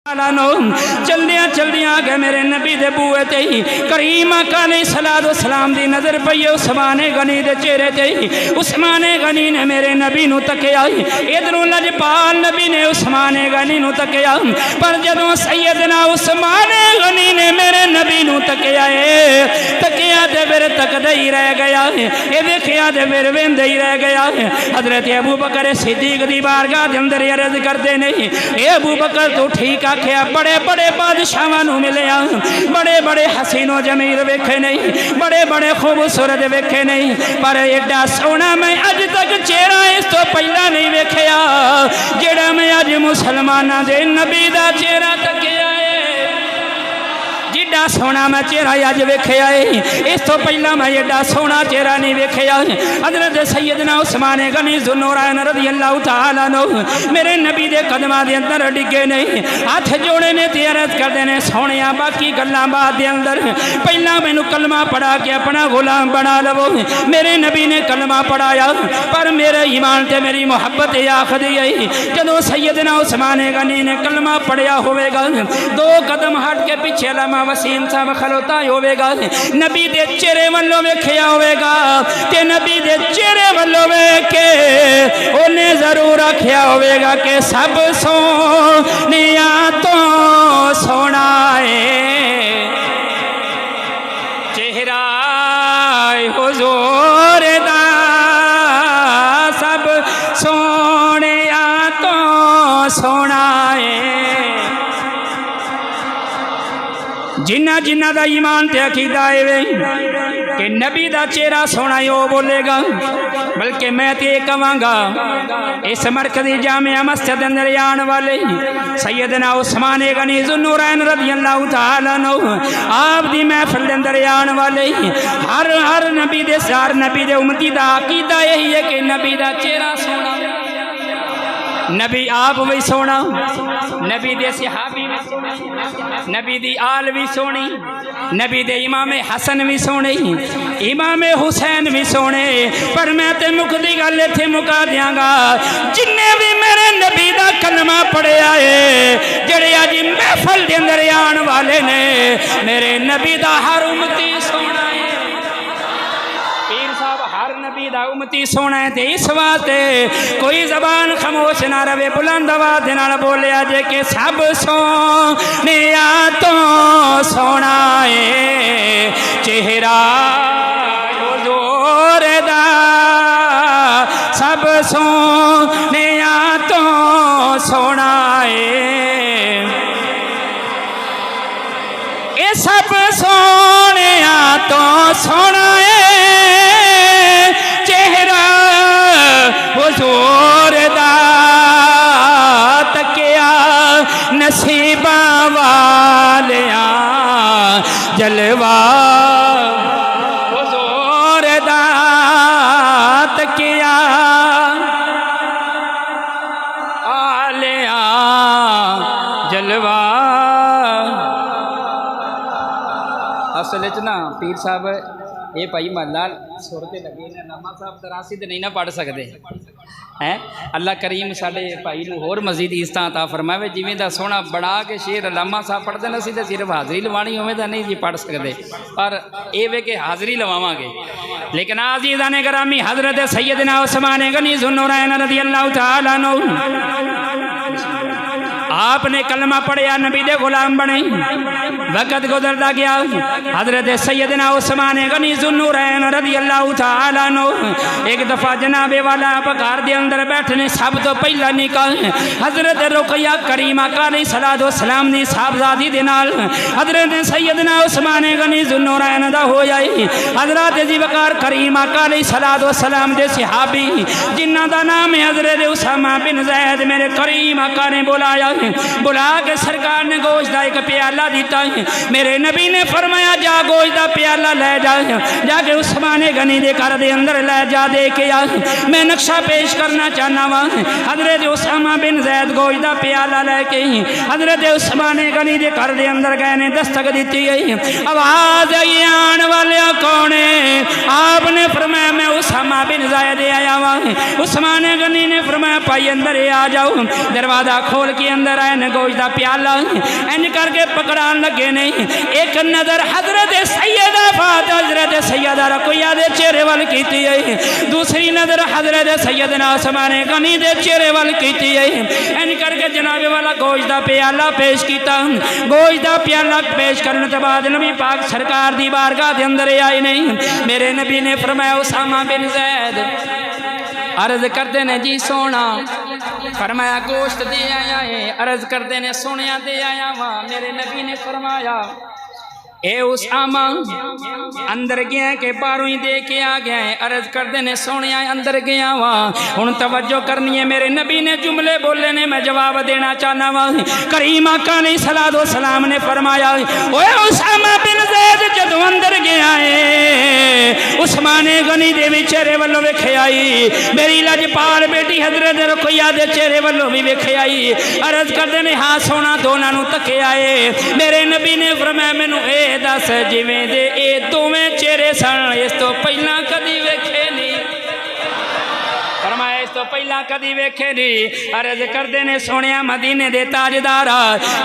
چلدیاں چلدیاں آ گئے میرے نبی دے بوئے تے ہی کریم آقا علیہ السلام دی نظر پئی عثمان غنی دے چہرے تے ہی عثمان غنی نے میرے نبی نو تکیا ادھروں لجپال نبی نے عثمان غنی نو تکیا پر جدوں سیدنا عثمان غنی نے میرے نبی نو تکیا تے پھر تکدا ہی رہ گیا اے ویکھیا تے پھر ویندا ہی رہ گیا حضرت ابو بکر صدیق دی بارگاہ دے اندر عرض کردے نہیں اے ابو بکر تو ٹھیک آکھیا بڑے بڑے بادشاہاں نو ملیا بڑے بڑے حسین و جمیل ویکھے نہیں بڑے بڑے خوبصورت ویکھے نہیں پر ایڈا سونا میں اج تک چہرہ اس تو پہلا نہیں ویکھیا جڑا میں اج مسلماناں دے نبی دا چہرہ تکیا جیڈا سونا میں چہرہ اج ویکھیا اس تو پہلا میں ایڈا سونا چہرہ نہیں ویکھیا حضرت سیدنا عثمان غنی ذوالنورین رضی اللہ تعالیٰ عنہ میرے نبی دے قدماں دے اندر ڈگے نہیں ہاتھ جوڑے نے تے عرض کردے نے سونیا باقی گلاں بعد دے اندر پہلا مینوں کلمہ پڑھا کے اپنا غلام بنا لو میرے نبی نے کلمہ پڑھایا پر میرے ایمان تے میری محبت آخدی ہے جدوں سیدنا عثمان غنی نے کلمہ پڑھیا ہوئے گا دو قدم ہٹ کے پیچھے علامہ وسیم صاحب کھلوتا ہوئے گا نبی دے چہرے والوں ویکھیا ہوئے گا تے نبی دے چہرے والوں ویکھ کے انہیں ضرور آکھیا ہوئے گا کہ سب سونیاں تو سونا ہے چہرہ حضور دا سب سونیاں تو سونا ہے جنہ جنہ دا ایمان تے عقیدہ ہے کہ نبی دا چہرہ سونا ہی وہ بولے گا بلکہ میں تے کہاں گا اس مرکزی جامعہ مسجد اندر آن والے سیدنا عثمان غنی ذوالنورین رضی اللہ تعالیٰ عنہ آپ دی محفل اندر آن والے ہر نبی دے سار نبی دے امتی دا عقیدہ یہی ہے کہ نبی دا چہرہ سونا نبی آپ بھی سونا نبی دے صحابی بھی سونی نبی دی آل بھی سونی نبی دے امام حسن بھی سونے امام حسین بھی سونے پر میں تے مکدی گل ایتھے مکا دیاں گا جننے بھی میرے نبی دا کلمہ پڑھیا ہے جڑے اج محفل دے اندر آن والے نے میرے نبی دا ہر امتی سونا ہے پیر صاحب ہر نبی دا امتی سونا ہے تے اس واسطے کوئی زبان خاموش نہ رہے بلند آواز نال بولیا جے کہ سب سونیاں تو سونا ہے چہرہ حضور دا سب سونیاں تو سونا ہے اے سب سونیاں تو سونا ہے حضور دا تکیا نصیباں والیاں جلوہ حضور دا تکیا آلیاں جلوہ اصل اتنا پیر صاحب یہ بھائی محلہ سورتے لگے نے علامہ صاحب تراسی تے نہیں نہ پڑھ سکتے ہیں اللہ کریم ساڈے بھائی نو ہور مزید عزت عطا فرماوے جویں دا سونا بڑا کے شعر علامہ صاحب پڑھدے نے اسی تے صرف حاضری لوانی ہوے تے نہیں جی پڑھ سکتے پر اے وے کہ حاضری لواواں گے لیکن عزیزان گرامی حضرت سیدنا عثمان غنی ذوالنورین رضی اللہ تعالیٰ عنہ آپ نے کلمہ پڑھیا نبی دے غلام بنے وقت گزرتا گیا حضرت سیدنا عثمان غنی ذوالنورین رضی اللہ تعالیٰ عنہ ایک دفعہ جناب والا پکار دے اندر بیٹھنے سب تو پہلا نکاح حضرت رقیہ کریمہ علیہ السلام دی صاحبزادی دے نال حضرت سیدنا عثمان غنی ذوالنورین دا ہویا حضرت ذوالفقار کریمہ علیہ السلام دے صحابی جنہ دا نام ہے حضرت اسامہ بن زید میرے کریم آقا نے بلایا بلا کے سرکار نے گوشت دا ایک پیالہ دیتا ہے میرے نبی نے فرمایا جا گوشت دا پیالہ لے جا کے عثمان غنی دے گھر دے اندر لے جا دے کے آ میں نقشہ پیش کرنا چاہنا وا حضرت اسامہ بن زید گوشت دا پیالہ لے کے حضرت عثمان غنی دے گھر دے اندر گئے نے دستک دیتی ہے آواز آئی آن والے کون ہے آپ نے فرمایا میں اسامہ بن زید آیا وا عثمان غنی نے فرمایا پائی اندر آ جاؤ دروازہ کھول کے اندر اندر آئے نے گوشت دا پیالہ انج کر کے پکڑان لگے نہیں. ایک نظر حضرت سیدہ فاطمہ حضرت سیدہ رقیہ دے چہرے وال کیتی ہے, دوسری نظر حضرت سیدنا عثمان غنی دے چہرے وال کیتی ہے. انج کر کے جناب والا گوشت دا پیالہ پیش کیتا. گوشت دا پیالہ پیش کرنے کے بعد نبی پاک سرکار دی بارگاہ دے اندر آئے نہیں. میرے نبی نے فرمایا اسامہ بن زید عرض کرتے نے جی سونا, فرمایا گوشت دے آیا ہے. عرض کرتے نے سونیا دے آیا وہاں. میرے نبی نے فرمایا اے اسامہ اندر گیا کہ بارویں دے کے آ گیا ہے. عرض کرتے نے سونیا اندر گیا وہاں. ہن توجہ کرنی ہے, میرے نبی نے جملے بولے نے میں جواب دینا چاہنا وا. کریم آقا علیہ الصلوۃ والسلام نے فرمایا اوے اسامہ بن زید جدوں اندر گیا ہے عثمان غنی دے وی چہرے والوں ویکھے آئی, میری لجپال بیٹی حضرت رقیہ دے چہرے والوں بھی ویکھے آئی. عرض کرتے نے ہاں سونا دونوں نوں تکے آئے. میرے نبی نے فرمایا مینوں اے دس جویں دے اے دوویں چہرے سن اس تو پہلا کدی ویکھے نہیں. فرمایا اس تو پہلا کدی ویکھے نہیں. عرض کردے نے سونیا مدینے دے تاجدار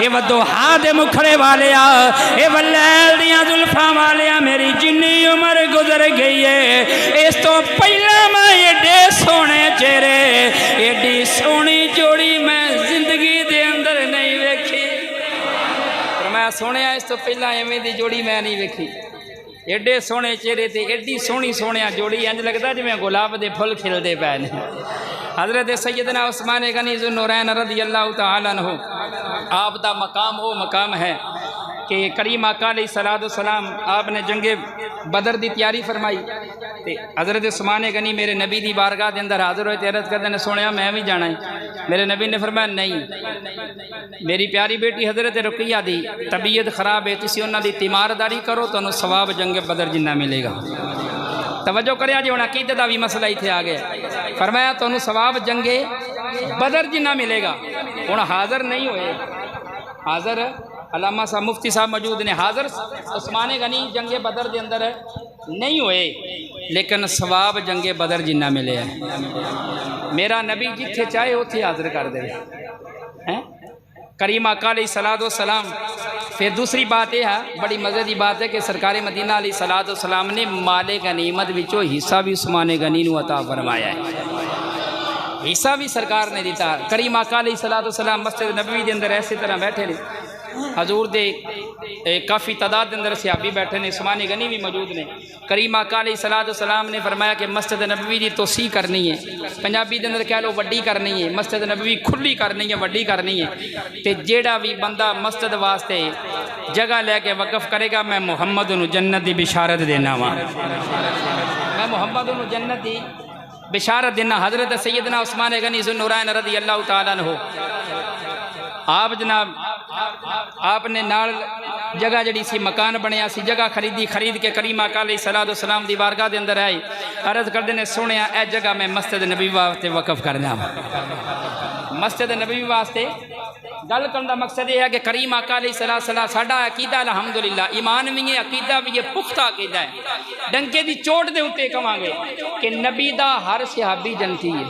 اے ودوحا دے مکھڑے والیا, اے ولیل دیاں زلفاں والیا, میری جنی عمر گزر گئی ہے اس تو پہلا میں ایڈے سونے چہرے ایڈی سونی جوڑی میں زندگی دے اندر نہیں ویکھی. فرمایا سونے اس تو پہلا ایویں دی جوڑی میں نہیں ویکھی. ایڈے سونے چہرے تے ایڈی سونی سونیا جوڑی انج لگتا جی میں گلاب دے پھل کھلدے پے نے. حضرت سیدنا عثمان غنی ذو النورین رضی اللہ تعالیٰ عنہ آپ دا مقام وہ مقام ہے کہ کریم آقا علیہ الصلوۃ والسلام آپ نے جنگ بدر دی تیاری فرمائی تے حضرت عثمان غنی میرے نبی دی بارگاہ دے اندر حاضر ہوئے تے عرض کردے نے سونیا میں بھی جانا ہے. میرے نبی نے فرمایا نہیں, میری پیاری بیٹی حضرت رقیہ دی طبیعت خراب ہے, تسی انہاں دی تیمارداری کرو تو انہوں ثواب جنگ بدر جنہ ملے گا. توجہ کریا جی, ہن عقیدت دا بھی مسئلہ ایتھے آ گیا. فرمایا تو انہوں ثواب جنگ بدر جنہ ملے گا. ہن حاضر نہیں ہوئے, حاضر علامہ صاحب مفتی صاحب موجود نے, حاضر عثمان غنی جنگ بدر دے اندر نہیں ہوئے لیکن ثواب جنگ بدر جنہ ملے ہے. میرا نبی جتھے چاہے اتھے حاضر کر دے کریم آقا علیہ الصلوۃ والسلام. پھر دوسری بات یہ ہے, بڑی مزے دی بات ہے کہ سرکار مدینہ علیہ الصلوۃ والسلام نے مال غنیمت وچوں حصہ بھی عثمان غنی نو عطا فرمایا ہے. حصہ بھی سرکار نے دیتا. کریم آقا علیہ الصلوۃ والسلام مسجد نبوی دے اندر ایسی طرح بیٹھے نے, حضور دے کافی تعداد دے اندر صحابی بیٹھے نے, عثمان غنی بھی موجود نے. کریم آقا علیہ الصلوۃ والسلام نے فرمایا کہ مسجد نبوی دی توسیع کرنی ہے, پنجابی دے اندر کہہ لو وڈی کرنی ہے, مسجد نبوی کھلی کرنی ہے, وڈی کرنی ہے. تے جیڑا بھی بندہ مسجد واسطے جگہ لے کے وقف کرے گا میں محمد نو جنت دی بشارت دینا وا, میں محمد نو جنت دی بشارت دینا. حضرت سیدنا عثمان غنی ذو النورین رضی اللہ تعالیٰ عنہ آپ جناب آپ نے نال جگہ جڑی سی مکان بنیا سی, جگہ خرید کے کریم آقا علیہ الصلوۃ والسلام دی بارگاہ دے اندر آئی. عرض کردے نے سونیا اے جگہ میں مسجد نبی واسطے وقف کرنا. مسجد نبی واسطے گل کرنے کا مقصد یہ ہے کہ کریم آقا علیہ الصلوۃ والسلام ساڈا عقیدہ الحمدللہ ایمان بھی ہے, عقیدہ بھی ہے, پختہ عقیدہ ہے. ڈنکے دی چوٹ دے اوتے کہاں گے کہ نبی دا ہر صحابی جنتی ہے,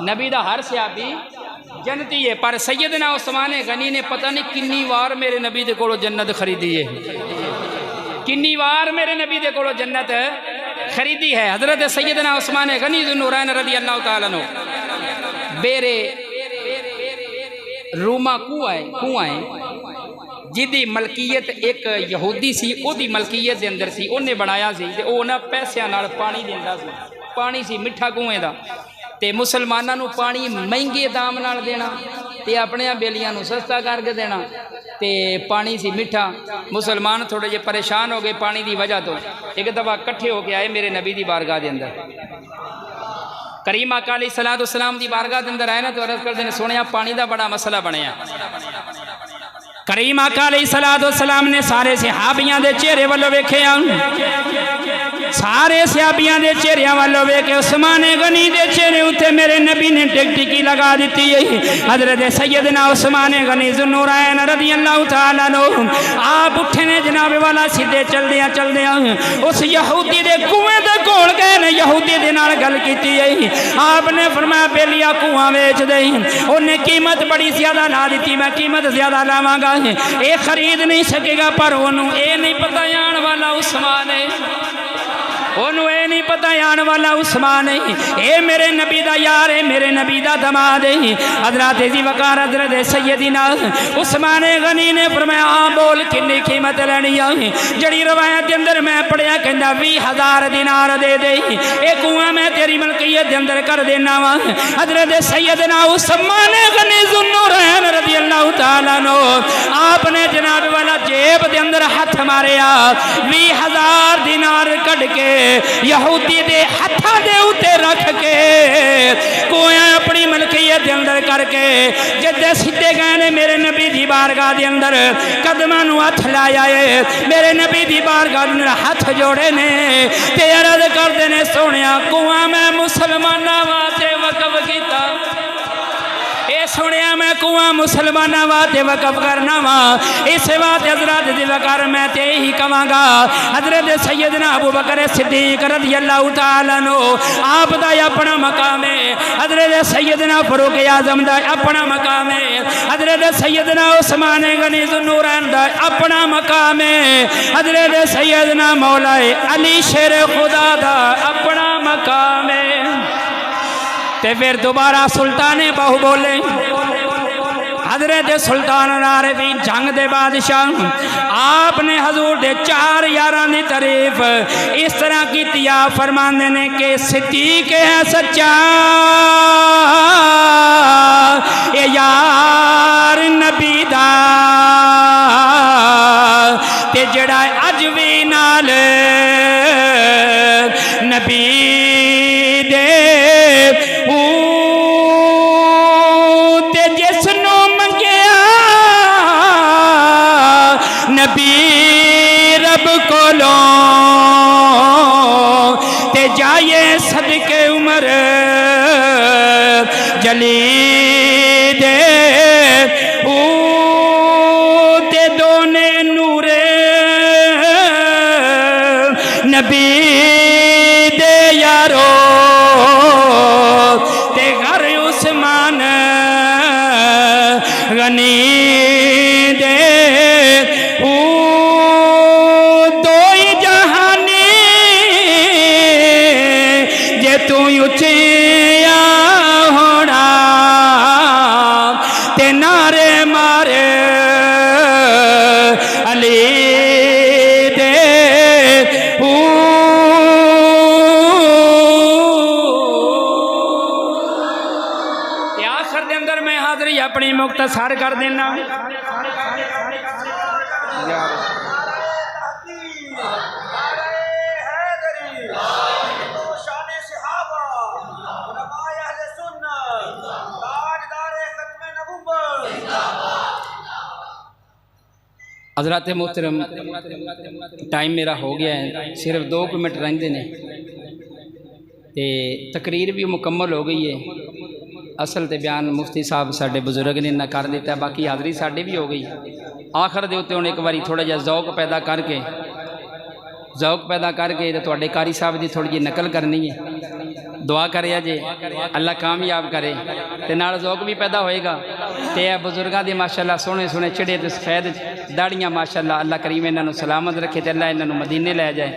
نبی دا ہر صحابی جنتی ہے. پر سیدنا عثمان غنی نے پتہ نہیں کنی وار میرے نبی دے کولو جنت خریدی ہے, کنی وار میرے نبی دے کولو جنت خریدی ہے. حضرت سیدنا عثمان غنی ذو النورین رضی اللہ تعالیٰ عنہ بیرے روما کنواں جدی ملکیت ایک یہودی سی, او دی ملکیت دے اندر سی, انہیں بنایا سی تے او نا پیسیاں نال پانی دیندا سی. پانی سی میٹھا کنویں دا تے مسلماناں نو پانی مہنگے دام نال دینا تے اپنے بیلیاں نو سستا کر کے دینا تے پانی سی میٹھا. مسلمان تھوڑے جے پریشان ہو گئے پانی دی وجہ تو, ایک دفعہ کٹھے ہو کے آئے میرے نبی دی بارگاہ دے اندر. کریم آقا علیہ الصلوۃ والسلام دی بارگاہ دے اندر آئے نا تو عرض کردے نے سونیا پانی دا بڑا مسئلہ بنیا. کریم آقا علیہ السلام نے سارے صحابیاں دے چہرے والو ویکھیا، سارے صحابیاں دے چہرے والو ویکھے عثمان غنی دے چہرے اتے میرے نبی نے ٹک ٹکی لگا دیتی ہے۔ حضرت سیدنا عثمان غنی ذوالنورین رضی اللہ تعالیٰ عنہ آپ اٹھے نے جناب والا سیدھے چل دیا اس یہودی دے کنویں دے کول گئے نے، یہودی دے نال گل کیتی ہے۔ آپ نے فرمایا بیلیا کنواں ویچ دے، انہیں قیمت بڑی زیادہ لا دیتی، میں قیمت زیادہ لاواں گا، اے خرید نہیں سکے گا، پر انہوں اے نہیں پتہ آن والا عثمان ہے، انہوں اے نہیں پتہ آن والا عثمان ہے، اے میرے نبی دا یار ہے، میرے نبی دا دماد ہے۔ حضرت ذی وقار حضرت سیدنا عثمان غنی نے فرمایا آ بول کنی قیمت لینی ہے؟ جڑی روایت دے اندر میں پڑھیا کہندا 20,000 دینار دے دے، اے کنواں میں تیری ملکیت دے اندر کر دینا وا۔ حضرت سیدنا عثمان غنی ذوالنورین رضی اللہ تعالیٰ عنہ آپ نے جناب والا جیب دے اندر ہاتھ ماریا، 20,000 دینار کڈ کے یہودی دے ہتھاں دے اوتے رکھ کے کویا اپنی ملکیت دے اندر کر کے جدے سیدھے گئے نے میرے نبی دی بارگاہ دے اندر قدماں نوں ہاتھ لایا ہے، میرے نبی دی بارگاہ دے اندر ہاتھ جوڑے نے تے عرض کردے نے سونیا کنواں میں مسلماناں واسطے وقف کیتا، اے سنیا میں کنواں مسلماناں واسطے وقف کرنا وا، اس واسطے حضرت ذی وقار میں تے ہی کہاں گا حضرت سیدنا ابو بکر صدیق رضی اللہ تعالیٰ عنہ آپ دا اپنا مقام ہے، حضرت سیدنا فاروق اعظم دا اپنا مقام ہے، حضرت سیدنا عثمان غنی ذوالنورین دا اپنا مقام ہے، حضرت سیدنا مولا علی شیر خدا دا اپنا مقام ہے۔ تے پھر دوبارہ سلطان بہو بولے، حضرت سلطان العارفین جنگ دے بادشاہ آپ نے حضور دے 4 یاراں دی تعریف اس طرح کی تیا فرماندے نے کہ صدیق ہے سچا اے یار نبی دا تے جڑا اج وی نال نبی دے نبی رب کولوں تے جائے صدقے عمر جلی دے تے دونے نورے نبی دے یارو تے گھر عثمان غنی دے اچیا ہونا تے نعرے مارے علی دے آخر دے اندر میں حاضری اپنی مختصر کر دینا۔ حضرات محترم ٹائم میرا ہو گیا ہے، صرف 2 منٹ رہندے نے تے تقریر بھی مکمل ہو گئی ہے۔ اصل تے بیان مفتی صاحب ساڈے بزرگ نے نہ کر دیتا، باقی حاضری ساڈی بھی ہو گئی۔ آخر دے اوتے ہن ایک واری تھوڑا جہا ذوق پیدا کر کے تواڈے قاری صاحب دی تھوڑی جی نقل کرنی ہے، دعا کریا جے اللہ کامیاب کرے تے نال ذوق بھی پیدا ہوئے گا تے بزرگاں دی ماشاءاللہ سونے سونے چڑے تے سفید داڑیاں ماشاءاللہ اللہ کریم انہاں نوں سلامت رکھے تے اللہ انہاں نوں مدینے لے جائے،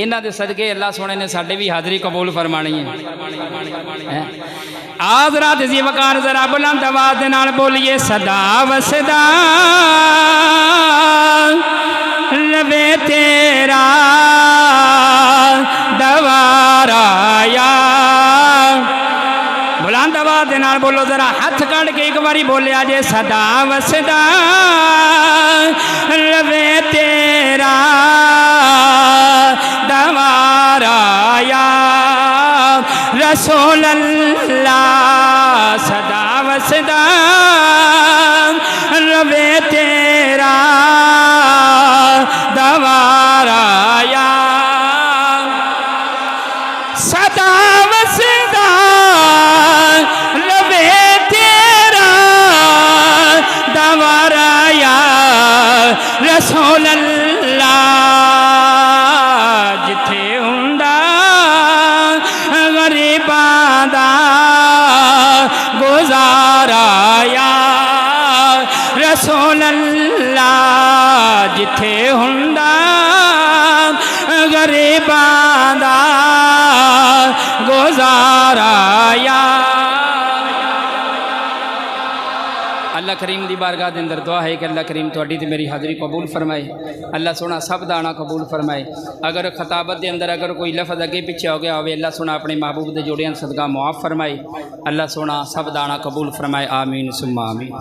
انہاں دے صدقے اللہ سونے نے ساڈے بھی حاضری قبول فرمانی ہے۔ حضرات ذی وقار ذرا بلند آواز دے نال بولیے صدا وصدا لبے تیرا دوارا یا بلند آواز دے نال بولو ذرا ہاتھ کڑ کے ایک باری بولیا جے صدا وصدا لبے تیرا دوارا یا رسول اللہ صدا وصدا لبے تیرا یا رسول اللہ جتھے ہوندا غریباں دا گزارا یا رسول اللہ جتھے ہوندا غریباں دا گزارا یا اللہ کریم دی بارگاہ دے اندر دعا ہے کہ اللہ کریم تہاڈی تے میری حاضری قبول فرمائے اللہ سونا سب دانا قبول فرمائے اگر خطابت دے اندر اگر کوئی لفظ اگے پیچھے ہو گیا ہوئے اللہ سونا اپنے محبوب دے جوڑیاں صدقہ معاف فرمائے اللہ سونا سب دانا قبول فرمائے آمین ثم آمین